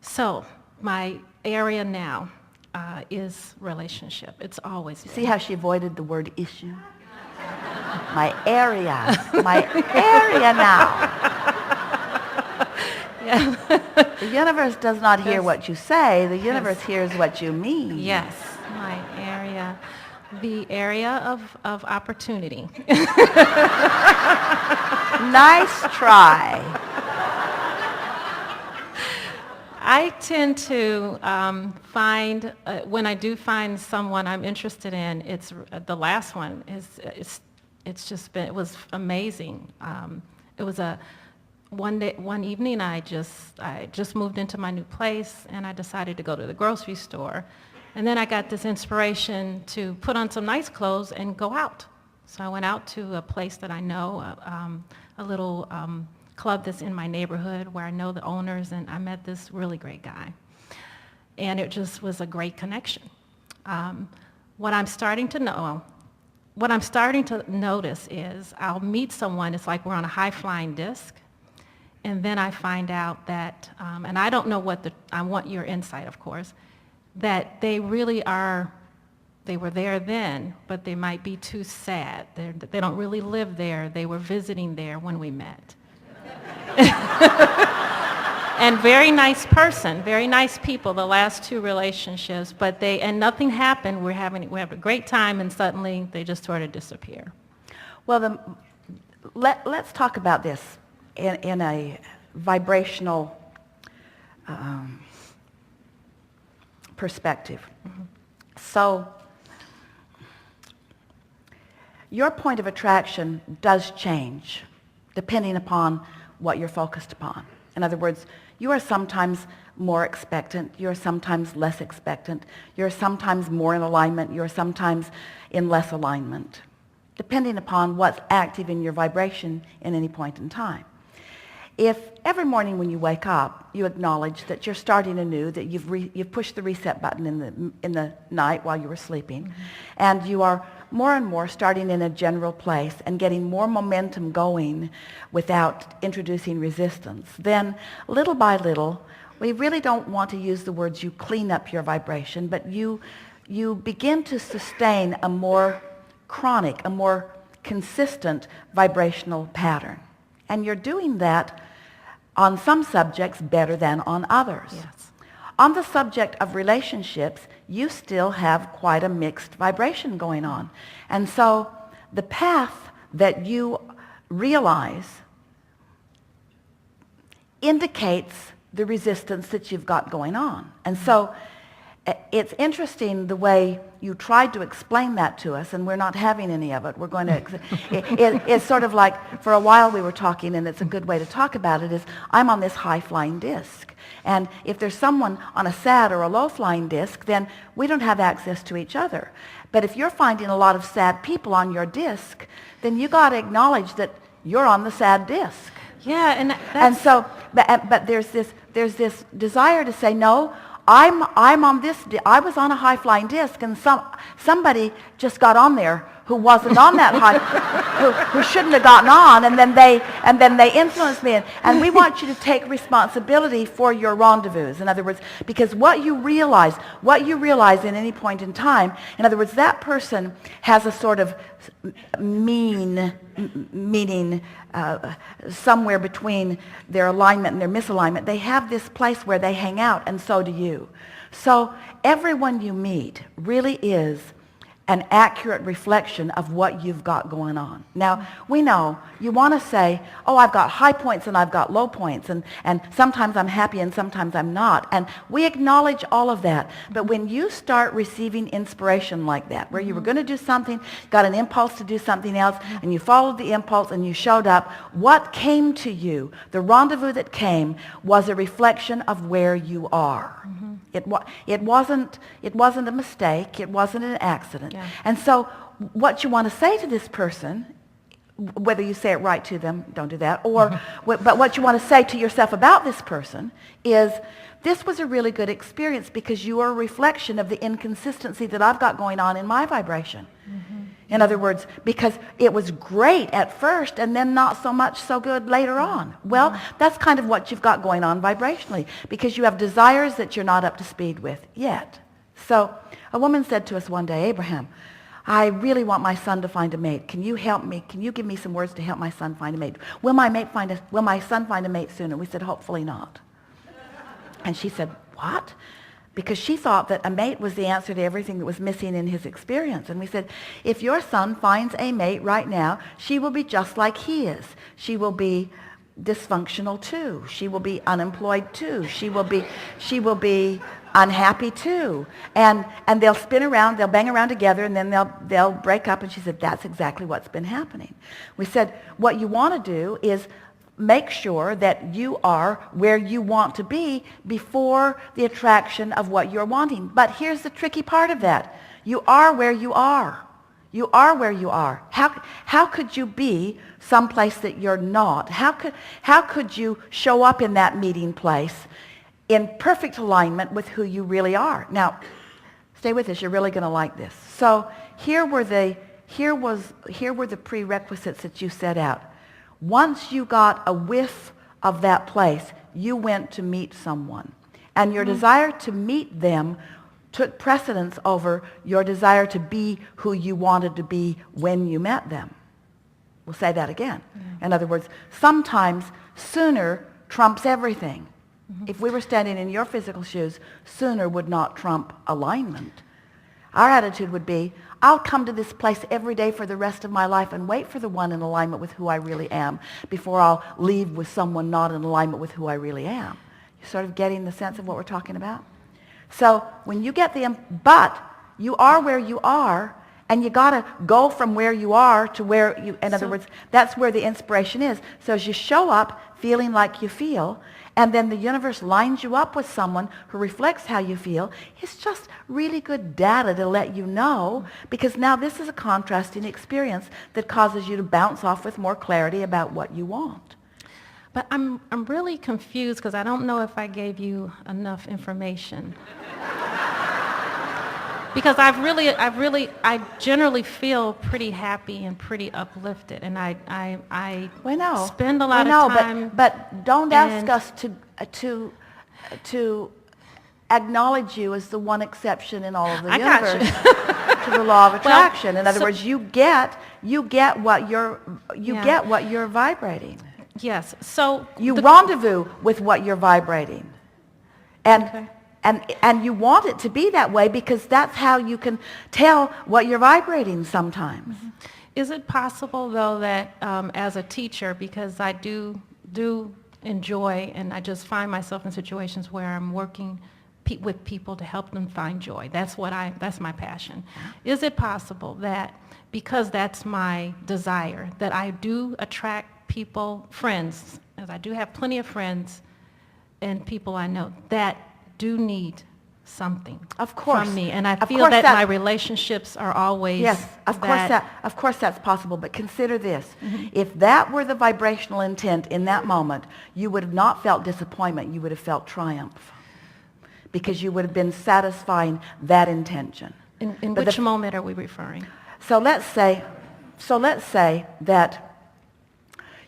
So my area now is relationship. It's always been. See how she avoided the word issue? My area. My area now. Yeah. The universe does not hear Yes. what you say. The universe Yes. hears what you mean. Yes, my area. The area of opportunity. Nice try. I tend to find, when I do find someone I'm interested in, it's the last one it's just been, it was amazing. It was one evening I just moved into my new place and I decided to go to the grocery store. And then I got this inspiration to put on some nice clothes and go out. So I went out to a place that I know, a little club that's in my neighborhood where I know the owners, and I met this really great guy. And it just was a great connection. What I'm starting to notice is I'll meet someone, it's like we're on a high-flying disc, and then I find out that, and I don't know I want your insight, of course, that they really are, they were there then, but they might be too sad. They don't really live there. They were visiting there when we met. And very nice person, very nice people, the last two relationships, and nothing happened. We have a great time, and suddenly they just sort of disappear. Well, let's talk about this in a vibrational perspective. Mm-hmm. So your point of attraction does change depending upon what you're focused upon. In other words, you are sometimes more expectant, you're sometimes less expectant, you're sometimes more in alignment, you're sometimes in less alignment, depending upon what's active in your vibration in any point in time. If every morning when you wake up, you acknowledge that you're starting anew, that you've pushed the reset button in the night while you were sleeping, mm-hmm. and you are more and more starting in a general place and getting more momentum going without introducing resistance, then little by little, we really don't want to use the words you clean up your vibration, but you begin to sustain a more chronic, a more consistent vibrational pattern. And you're doing that on some subjects better than on others. Yes. On the subject of relationships, you still have quite a mixed vibration going on. And so the path that you realize indicates the resistance that you've got going on. And so it's interesting the way you tried to explain that to us, and we're not having any of it. We're going to, it's sort of like, for a while we were talking, and it's a good way to talk about it, is I'm on this high-flying disc. And if there's someone on a sad or a low-flying disc, then we don't have access to each other. But if you're finding a lot of sad people on your disc, then you got to acknowledge that you're on the sad disc. Yeah, and so, but there's this desire to say, no, I'm on this. I was on a high-flying disc, and somebody just got on there who wasn't on that high, who shouldn't have gotten on, and then they influenced me. And we want you to take responsibility for your rendezvous. In other words, because what you realize in any point in time, in other words, that person has a sort of meaning somewhere between their alignment and their misalignment. They have this place where they hang out, and so do you. So everyone you meet really is an accurate reflection of what you've got going on. Now, we know you want to say, oh, I've got high points and I've got low points, and sometimes I'm happy and sometimes I'm not. And we acknowledge all of that. But when you start receiving inspiration like that, where you were going to do something, got an impulse to do something else, and you followed the impulse and you showed up, what came to you, the rendezvous that came, was a reflection of where you are. Mm-hmm. It wasn't a mistake. It wasn't an accident. Yeah. And so what you want to say to this person, whether you say it right to them, don't do that, or but what you want to say to yourself about this person is, this was a really good experience because you are a reflection of the inconsistency that I've got going on in my vibration. Mm-hmm. In other words, because it was great at first and then not so much so good later on. Well, that's kind of what you've got going on vibrationally, because you have desires that you're not up to speed with yet. So a woman said to us one day, Abraham, I really want my son to find a mate. Can you help me? Can you give me some words to help my son find a mate? Will my son find a mate soon? And we said, hopefully not. And she said, what? Because she thought that a mate was the answer to everything that was missing in his experience. And we said, if your son finds a mate right now, she will be just like he is. She will be dysfunctional too. She will be unemployed too. She will be unhappy too. And they'll spin around, they'll bang around together, and then they'll break up. And she said, that's exactly what's been happening. We said, what you want to do is make sure that you are where you want to be before the attraction of what you're wanting. But here's the tricky part of that. You are where you are. You are where you are. How could you be someplace that you're not? How could you show up in that meeting place in perfect alignment with who you really are? Now, stay with us. You're really going to like this. So here were the prerequisites that you set out. Once you got a whiff of that place, you went to meet someone. And your desire to meet them took precedence over your desire to be who you wanted to be when you met them. We'll say that again. Yeah. In other words, sometimes sooner trumps everything. If we were standing in your physical shoes, sooner would not trump alignment. Our attitude would be, I'll come to this place every day for the rest of my life and wait for the one in alignment with who I really am before I'll leave with someone not in alignment with who I really am. You sort of getting the sense of what we're talking about? So when you get but you are where you are, and you got to go from where you are to where you, in other words, that's where the inspiration is. So as you show up feeling like you feel, and then the universe lines you up with someone who reflects how you feel, it's just really good data to let you know, because now this is a contrasting experience that causes you to bounce off with more clarity about what you want. But I'm really confused because I don't know if I gave you enough information. Because I generally feel pretty happy and pretty uplifted, and I spend a lot of time. But don't ask us to acknowledge you as the one exception in all of the universe to the law of attraction. In other words, you get what you're vibrating. Yes. So you rendezvous with what you're vibrating, and you want it to be that way because that's how you can tell what you're vibrating sometimes. Is it possible, though, that as a teacher, because I do enjoy, and I just find myself in situations where I'm working with people to help them find joy. That's my passion. Is it possible that because that's my desire, that I do attract people, friends, as I do have plenty of friends and people I know that do need something from me, and I feel that my relationships are always of course that's possible. But consider this: if that were the vibrational intent in that moment, you would have not felt disappointment. You would have felt triumph, because you would have been satisfying that intention. In which moment are we referring? So let's say that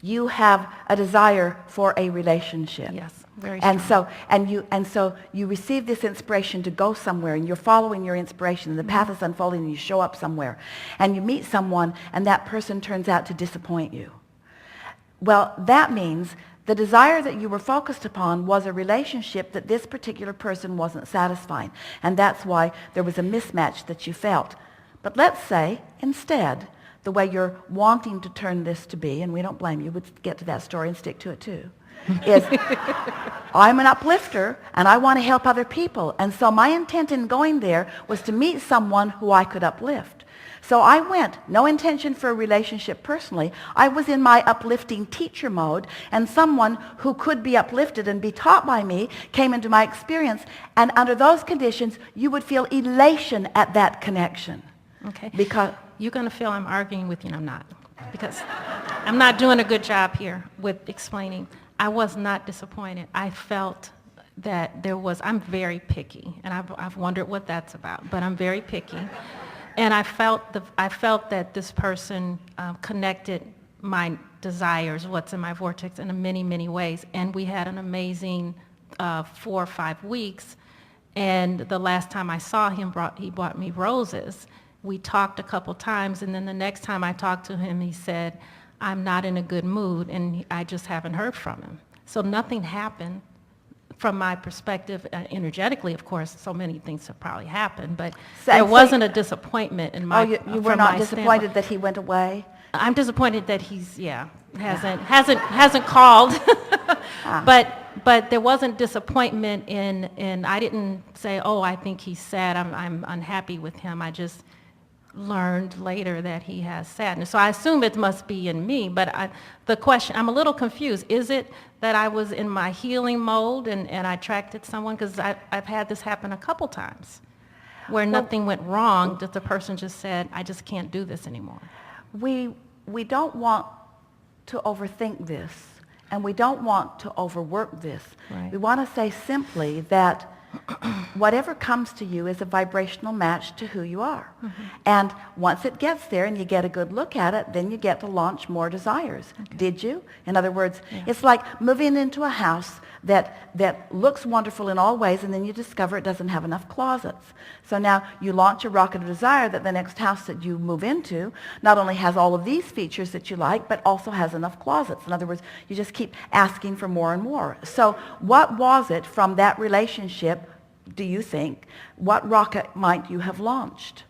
you have a desire for a relationship. Yes. Very strong. And so you receive this inspiration to go somewhere, and you're following your inspiration, and the path is unfolding, and you show up somewhere, and you meet someone, and that person turns out to disappoint you. Well, that means the desire that you were focused upon was a relationship that this particular person wasn't satisfying, and that's why there was a mismatch that you felt. But let's say, instead, the way you're wanting to turn this to be, and we don't blame you, we'll get to that story and stick to it too, is I'm an uplifter and I want to help other people. And so my intent in going there was to meet someone who I could uplift. So I went, no intention for a relationship personally. I was in my uplifting teacher mode, and someone who could be uplifted and be taught by me came into my experience. And under those conditions, you would feel elation at that connection. Okay. Because you're going to feel I'm arguing with you, and I'm not. Because I'm not doing a good job here with explaining. I was not disappointed. I felt that I'm very picky, and I've wondered what that's about, but I'm very picky. And I felt that this person connected my desires, what's in my vortex, in many, many ways. And we had an amazing 4 or 5 weeks. And the last time I saw him, he brought me roses. We talked a couple times, and then the next time I talked to him, he said, I'm not in a good mood, and I just haven't heard from him. So nothing happened from my perspective, energetically, of course. So many things have probably happened, but there wasn't a disappointment in my. You were not disappointed that he went away? I'm disappointed that he's hasn't called, but there wasn't disappointment in. I didn't say, oh, I think he's sad. I'm unhappy with him. I just learned later that he has sadness. So I assume it must be in me, but the question, I'm a little confused. Is it that I was in my healing mode and I attracted someone? Because I've had this happen a couple times where nothing went wrong, that the person just said, I just can't do this anymore. We don't want to overthink this, and we don't want to overwork this. Right. We want to say simply that whatever comes to you is a vibrational match to who you are. Mm-hmm. And once it gets there and you get a good look at it, then you get to launch more desires. Okay. Did you? In other words, it's like moving into a house that looks wonderful in all ways, and then you discover it doesn't have enough closets. So now you launch a rocket of desire that the next house that you move into not only has all of these features that you like, but also has enough closets. In other words, you just keep asking for more and more. So what was it from that relationship, do you think, what rocket might you have launched?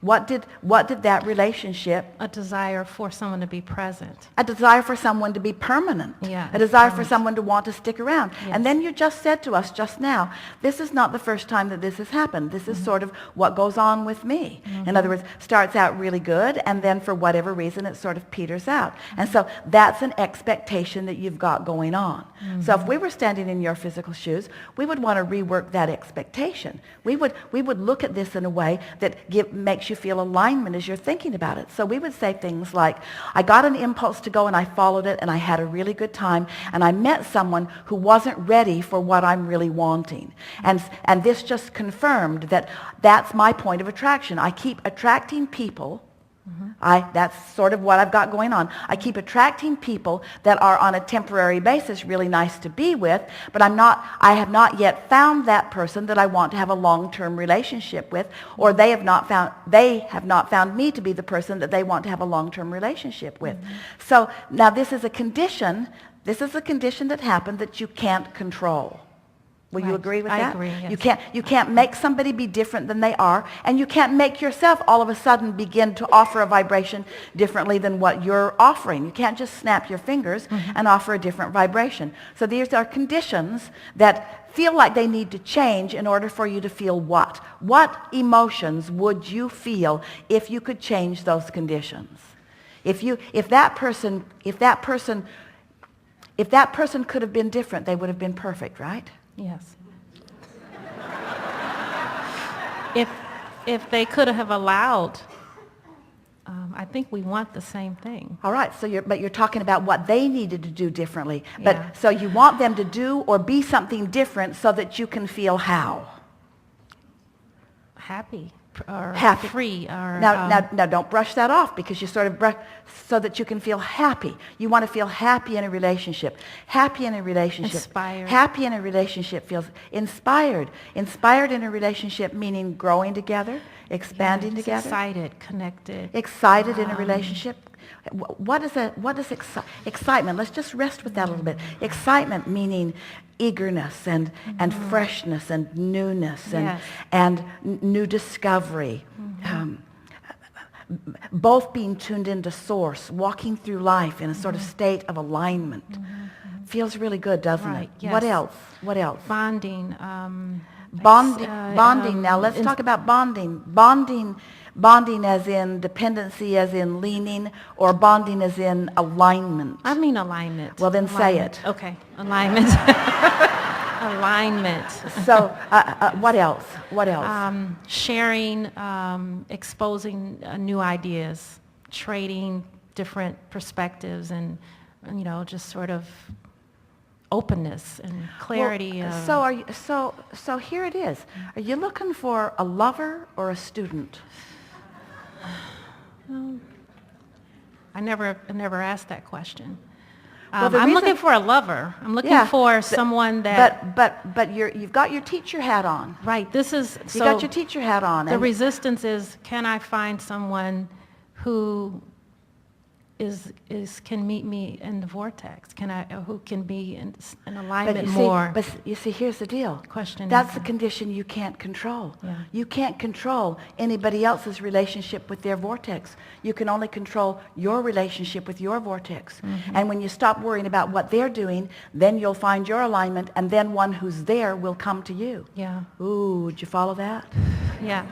What did that relationship? A desire for someone to be present. A desire for someone to be permanent. Yeah, a desire for someone to want to stick around. Yes. And then you just said to us just now, this is not the first time that this has happened. This is sort of what goes on with me. In other words, starts out really good, and then for whatever reason it sort of peters out. And so that's an expectation that you've got going on. So if we were standing in your physical shoes, we would want to rework that expectation. We would look at this in a way that makes you feel alignment as you're thinking about it. So we would say things like, I got an impulse to go and I followed it and I had a really good time, and I met someone who wasn't ready for what I'm really wanting. And this just confirmed that that's my point of attraction. I keep attracting people. That's sort of what I've got going on. I keep attracting people that are on a temporary basis really nice to be with, but I have not yet found that person that I want to have a long-term relationship with, or they have not found me to be the person that they want to have a long-term relationship with. So now this is a condition that happened that you can't control. Will you agree with that? I agree, yes. You can't make somebody be different than they are, and you can't make yourself all of a sudden begin to offer a vibration differently than what you're offering. You can't just snap your fingers and offer a different vibration. So these are conditions that feel like they need to change in order for you to feel what? What emotions would you feel if you could change those conditions? If that person could have been different, they would have been perfect, right? Yes. If they could have allowed, I think we want the same thing. All right, so you're talking about what they needed to do differently. Yeah. But so you want them to do or be something different so that you can feel how? Happy. Or happy. Free. Or, now, don't brush that off, because you sort of so that you can feel happy. You want to feel happy in a relationship. Happy in a relationship. Inspired. Happy in a relationship feels inspired. Inspired in a relationship meaning growing together, expanding together. Excited, connected. Excited in a relationship. What is excitement? Let's just rest with that a little bit. Excitement meaning eagerness and freshness and newness and new discovery. Both being tuned into source, walking through life in a sort of state of alignment. Feels really good, doesn't it? Yes. What else? What else? Bonding. Bonding. Now let's talk about bonding. Bonding as in dependency, as in leaning, or bonding as in alignment? I mean alignment. Well, then say it. Okay, alignment. Alignment. So what else? What else? Sharing, exposing new ideas, trading different perspectives, and just sort of openness and clarity. So here it is. Are you looking for a lover or a student? I never asked that question. Well, the I'm reason- looking for a lover. I'm looking Yeah, for someone that... But you've got your teacher hat on. Right, this is... You So got your teacher hat on. the And resistance is, can I find someone who can meet me in the vortex? Who can be in alignment more? But you see, here's the deal. Question That's is the that- condition you can't control. Yeah. You can't control anybody else's relationship with their vortex. You can only control your relationship with your vortex. Mm-hmm. And when you stop worrying about what they're doing, then you'll find your alignment, and then one who's there will come to you. Yeah, Ooh, did you follow that? yeah.